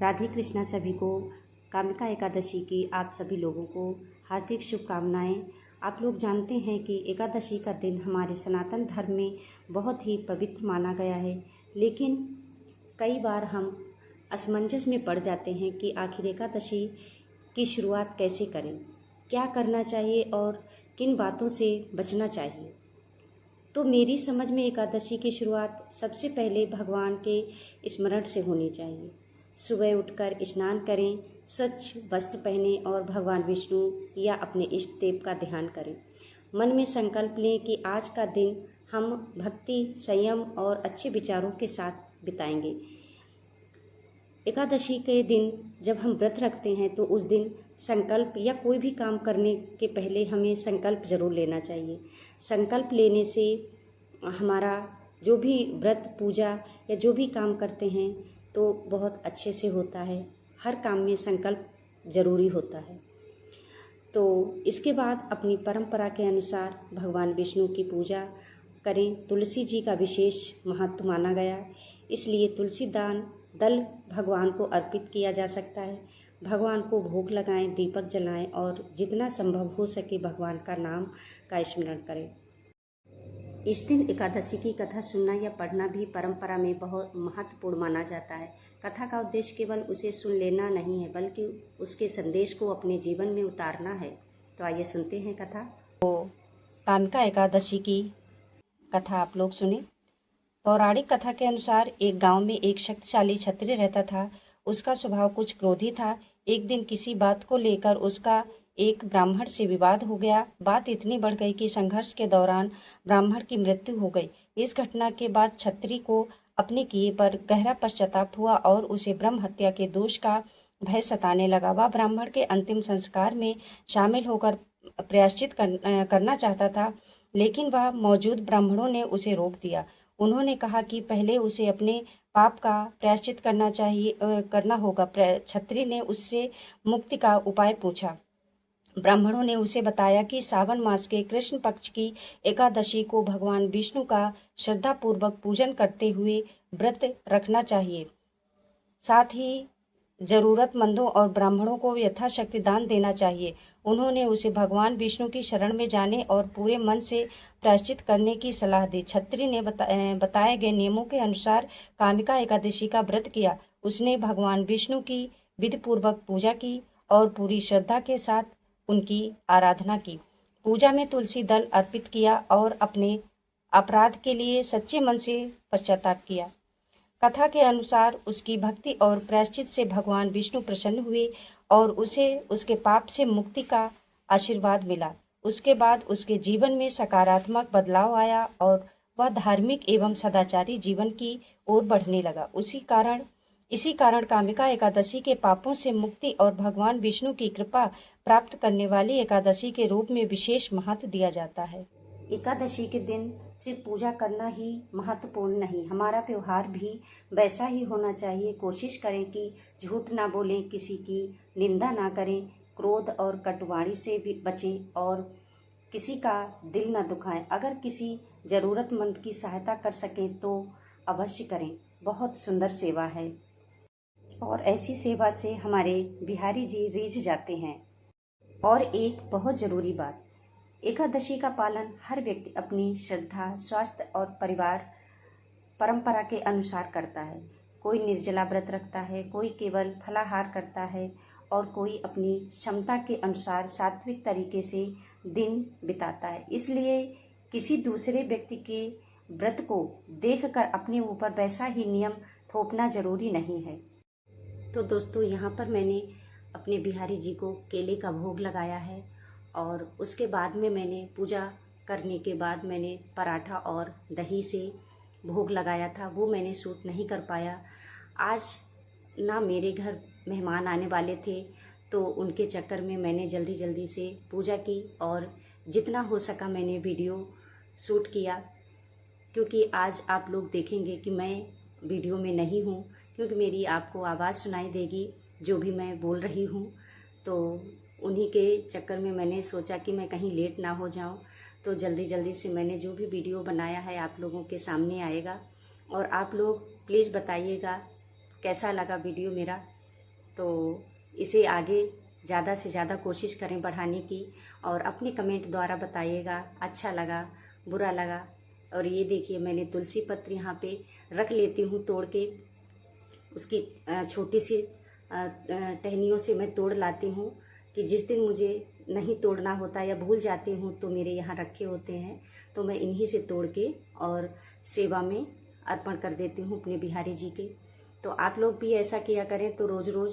राधे कृष्णा सभी को कामिका एकादशी की आप सभी लोगों को हार्दिक शुभकामनाएं। आप लोग जानते हैं कि एकादशी का दिन हमारे सनातन धर्म में बहुत ही पवित्र माना गया है, लेकिन कई बार हम असमंजस में पड़ जाते हैं कि आखिर एकादशी की शुरुआत कैसे करें, क्या करना चाहिए और किन बातों से बचना चाहिए। तो मेरी समझ में एकादशी की शुरुआत सबसे पहले भगवान के स्मरण से होनी चाहिए। सुबह उठकर स्नान करें, स्वच्छ वस्त्र पहनें और भगवान विष्णु या अपने इष्ट देव का ध्यान करें। मन में संकल्प लें कि आज का दिन हम भक्ति, संयम और अच्छे विचारों के साथ बिताएंगे। एकादशी के दिन जब हम व्रत रखते हैं तो उस दिन संकल्प या कोई भी काम करने के पहले हमें संकल्प जरूर लेना चाहिए। संकल्प लेने से हमारा जो भी व्रत, पूजा या जो भी काम करते हैं तो बहुत अच्छे से होता है। हर काम में संकल्प जरूरी होता है। तो इसके बाद अपनी परंपरा के अनुसार भगवान विष्णु की पूजा करें। तुलसी जी का विशेष महत्व माना गया, इसलिए तुलसी दान दल भगवान को अर्पित किया जा सकता है। भगवान को भोग लगाएं, दीपक जलाएं और जितना संभव हो सके भगवान का नाम का स्मरण करें। इस दिन एकादशी की कथा सुनना या पढ़ना भी परंपरा में बहुत महत्वपूर्ण माना जाता है। कथा का उद्देश्य केवल उसे सुन लेना नहीं है, बल्कि उसके संदेश को अपने जीवन में उतारना है। तो आइए सुनते हैं कथा। तो कामिका एकादशी की कथा आप लोग सुने। पौराणिक कथा के अनुसार एक गांव में एक शक्तिशाली क्षत्रिय रहता था। उसका स्वभाव कुछ क्रोधी था। एक दिन किसी बात को लेकर उसका एक ब्राह्मण से विवाद हो गया। बात इतनी बढ़ गई कि संघर्ष के दौरान ब्राह्मण की मृत्यु हो गई। इस घटना के बाद क्षत्रिय को अपने किए पर गहरा पश्चाताप हुआ और उसे ब्रह्म हत्या के दोष का भय सताने लगा। वह ब्राह्मण के अंतिम संस्कार में शामिल होकर प्रायश्चित करना चाहता था, लेकिन वह मौजूद ब्राह्मणों ने उसे रोक दिया। उन्होंने कहा कि पहले उसे अपने पाप का प्रायश्चित करना होगा। क्षत्रिय ने उससे मुक्ति का उपाय पूछा। ब्राह्मणों ने उसे बताया कि सावन मास के कृष्ण पक्ष की एकादशी को भगवान विष्णु का श्रद्धापूर्वक पूजन करते हुए व्रत रखना चाहिए। साथ ही जरूरतमंदों और ब्राह्मणों को यथाशक्ति दान देना चाहिए। उन्होंने उसे भगवान विष्णु की शरण में जाने और पूरे मन से प्रायश्चित करने की सलाह दी। क्षत्रिय ने बताए गए नियमों के अनुसार कामिका एकादशी का व्रत किया। उसने भगवान विष्णु की विधि पूर्वक पूजा की और पूरी श्रद्धा के साथ उनकी आराधना की। पूजा में तुलसी दल अर्पित किया और अपने अपराध के लिए सच्चे मन से पश्चाताप किया। कथा के अनुसार उसकी भक्ति और प्रायश्चित से भगवान विष्णु प्रसन्न हुए और उसे उसके पाप से मुक्ति का आशीर्वाद मिला। उसके बाद उसके जीवन में सकारात्मक बदलाव आया और वह धार्मिक एवं सदाचारी जीवन की ओर बढ़ने लगा। इसी कारण कामिका एकादशी के पापों से मुक्ति और भगवान विष्णु की कृपा प्राप्त करने वाली एकादशी के रूप में विशेष महत्व दिया जाता है। एकादशी के दिन सिर्फ पूजा करना ही महत्वपूर्ण नहीं, हमारा व्यवहार भी वैसा ही होना चाहिए। कोशिश करें कि झूठ ना बोलें, किसी की निंदा ना करें, क्रोध और कटुवाणी से भी बचें और किसी का दिल ना दुखाएं। अगर किसी जरूरतमंद की सहायता कर सकें तो अवश्य करें। बहुत सुंदर सेवा है और ऐसी सेवा से हमारे बिहारी जी रीझ जाते हैं। और एक बहुत जरूरी बात, एकादशी का पालन हर व्यक्ति अपनी श्रद्धा, स्वास्थ्य और परिवार परंपरा के अनुसार करता है। कोई निर्जला व्रत रखता है, कोई केवल फलाहार करता है और कोई अपनी क्षमता के अनुसार सात्विक तरीके से दिन बिताता है। इसलिए किसी दूसरे व्यक्ति के व्रत को देखकर अपने ऊपर वैसा ही नियम थोपना जरूरी नहीं है। तो दोस्तों, यहाँ पर मैंने अपने बिहारी जी को केले का भोग लगाया है और उसके बाद में मैंने पूजा करने के बाद मैंने पराठा और दही से भोग लगाया था। वो मैंने शूट नहीं कर पाया। आज ना मेरे घर मेहमान आने वाले थे, तो उनके चक्कर में मैंने जल्दी जल्दी से पूजा की और जितना हो सका मैंने वीडियो शूट किया। क्योंकि आज आप लोग देखेंगे कि मैं वीडियो में नहीं हूँ, क्योंकि मेरी आपको आवाज़ सुनाई देगी जो भी मैं बोल रही हूँ। तो उन्हीं के चक्कर में मैंने सोचा कि मैं कहीं लेट ना हो जाऊँ, तो जल्दी जल्दी से मैंने जो भी वीडियो बनाया है आप लोगों के सामने आएगा। और आप लोग प्लीज़ बताइएगा कैसा लगा वीडियो मेरा। तो इसे आगे ज़्यादा से ज़्यादा कोशिश करें बढ़ाने की, और अपने कमेंट द्वारा बताइएगा अच्छा लगा बुरा लगा। और ये देखिए मैंने तुलसी पत्र यहाँ पे रख लेती हूँ तोड़ के, उसकी छोटी सी टहनियों से मैं तोड़ लाती हूँ कि जिस दिन मुझे नहीं तोड़ना होता या भूल जाती हूँ तो मेरे यहाँ रखे होते हैं, तो मैं इन्हीं से तोड़ के और सेवा में अर्पण कर देती हूँ अपने बिहारी जी के। तो आप लोग भी ऐसा किया करें तो रोज़ रोज़